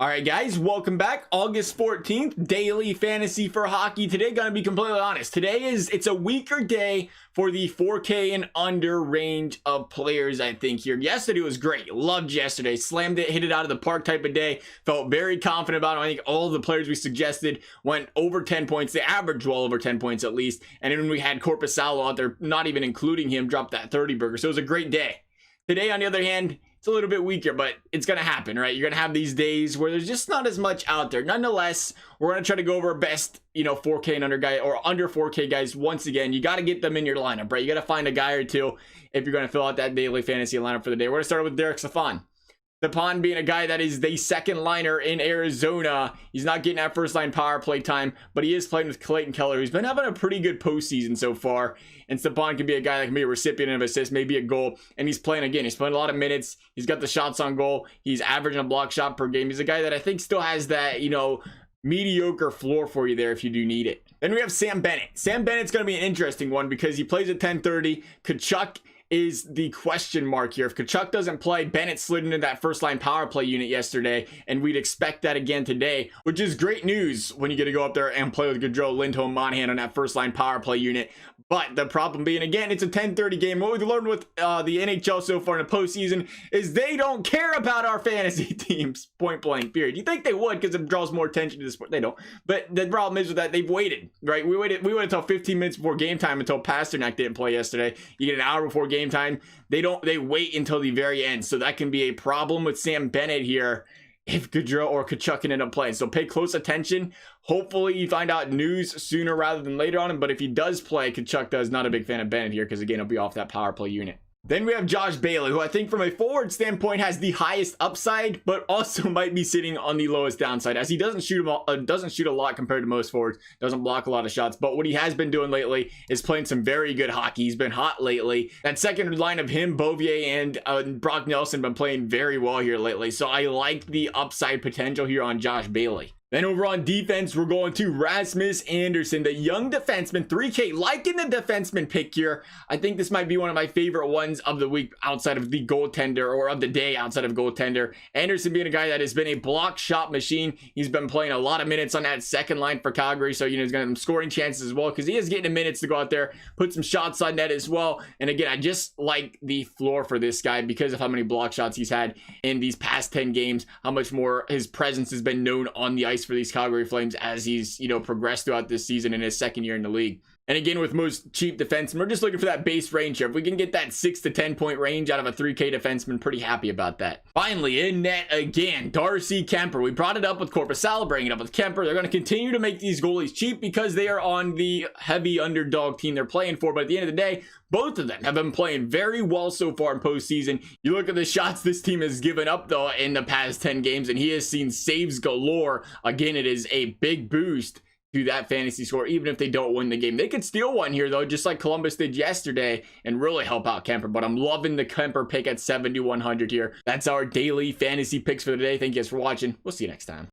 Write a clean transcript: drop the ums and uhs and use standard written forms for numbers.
All right, guys, welcome back. August 14th, daily fantasy for hockey. Today, gonna be completely honest. It's a weaker day for the 4K and under range of players, I think, here. Yesterday was great. Loved yesterday. Slammed it, hit it out of the park type of day. Felt very confident about it. I think all the players we suggested went over 10 points. They averaged well over 10 points at least. And then we had Korpisalo out there, not even including him, dropped that 30 burger. So it was a great day. Today, on the other hand, it's a little bit weaker, but it's going to happen, right? You're going to have these days where there's just not as much out there. Nonetheless, we're going to try to go over our best, 4K and under guy or under 4K guys. Once again, you got to get them in your lineup, right? You got to find a guy or two if you're going to fill out that daily fantasy lineup for the day. We're going to start with Derek Stepan. Stepan being a guy that is the second liner in Arizona. He's not getting that first line power play time, but he is playing with Clayton Keller, who's been having a pretty good postseason so far. And Stepan can be a guy that can be a recipient of assists, maybe a goal. And he's playing again. He's playing a lot of minutes. He's got the shots on goal. He's averaging a block shot per game. He's a guy that I think still has that, mediocre floor for you there if you do need it. Then we have Sam Bennett. Sam Bennett's going to be an interesting one because he plays at 10:30. Kachuk is the question mark here. If Kachuk doesn't play, Bennett slid into that first line power play unit yesterday, and we'd expect that again today, which is great news when you get to go up there and play with Gaudreau, Lindholm, Monahan on that first line power play unit. But the problem being, again, it's a 10:30 game. What we've learned with the NHL so far in the postseason is they don't care about our fantasy teams, point blank, period. You think they would because it draws more attention to the sport. They don't. But the problem is with that, they've waited, right? We waited until 15 minutes before game time until Pasternak didn't play yesterday. You get an hour before game time. They wait until the very end. So that can be a problem with Sam Bennett here if Gaudreau or Kachuk can end up playing. So pay close attention. Hopefully you find out news sooner rather than later on him. But if he does play, Kachuk does, not a big fan of Bennett here because, again, he'll be off that power play unit. Then we have Josh Bailey, who I think from a forward standpoint has the highest upside, but also might be sitting on the lowest downside, as he doesn't shoot a lot compared to most forwards, doesn't block a lot of shots. But what he has been doing lately is playing some very good hockey. He's been hot lately. That second line of him, Beauvillier, and Brock Nelson been playing very well here lately. So I like the upside potential here on Josh Bailey. Then over on defense, we're going to Rasmus Andersson, the young defenseman, 3K, liking the defenseman pick here. I think this might be one of my favorite ones of the week outside of the goaltender, or of the day outside of goaltender. Andersson being a guy that has been a block shot machine. He's been playing a lot of minutes on that second line for Calgary, so he's going to have some scoring chances as well because he is getting the minutes to go out there, put some shots on net as well. And again, I just like the floor for this guy because of how many block shots he's had in these past 10 games, how much more his presence has been known on the ice for these Calgary Flames as he's progressed throughout this season in his second year in the league. And again, with most cheap defensemen, we're just looking for that base range here. If we can get that 6 to 10 point range out of a 3K defenseman, pretty happy about that. Finally, in net again, Darcy Kuemper. We brought it up with Korpisalo, bringing it up with Kuemper. They're going to continue to make these goalies cheap because they are on the heavy underdog team they're playing for. But at the end of the day, both of them have been playing very well so far in postseason. You look at the shots this team has given up, though, in the past 10 games, and he has seen saves galore. Again, it is a big boost to that fantasy score, even if they don't win the game. They could steal one here, though, just like Columbus did yesterday, and really help out Kuemper. But I'm loving the Kuemper pick at 7,100 here. That's our daily fantasy picks for the day. Thank you guys for watching. We'll see you next time.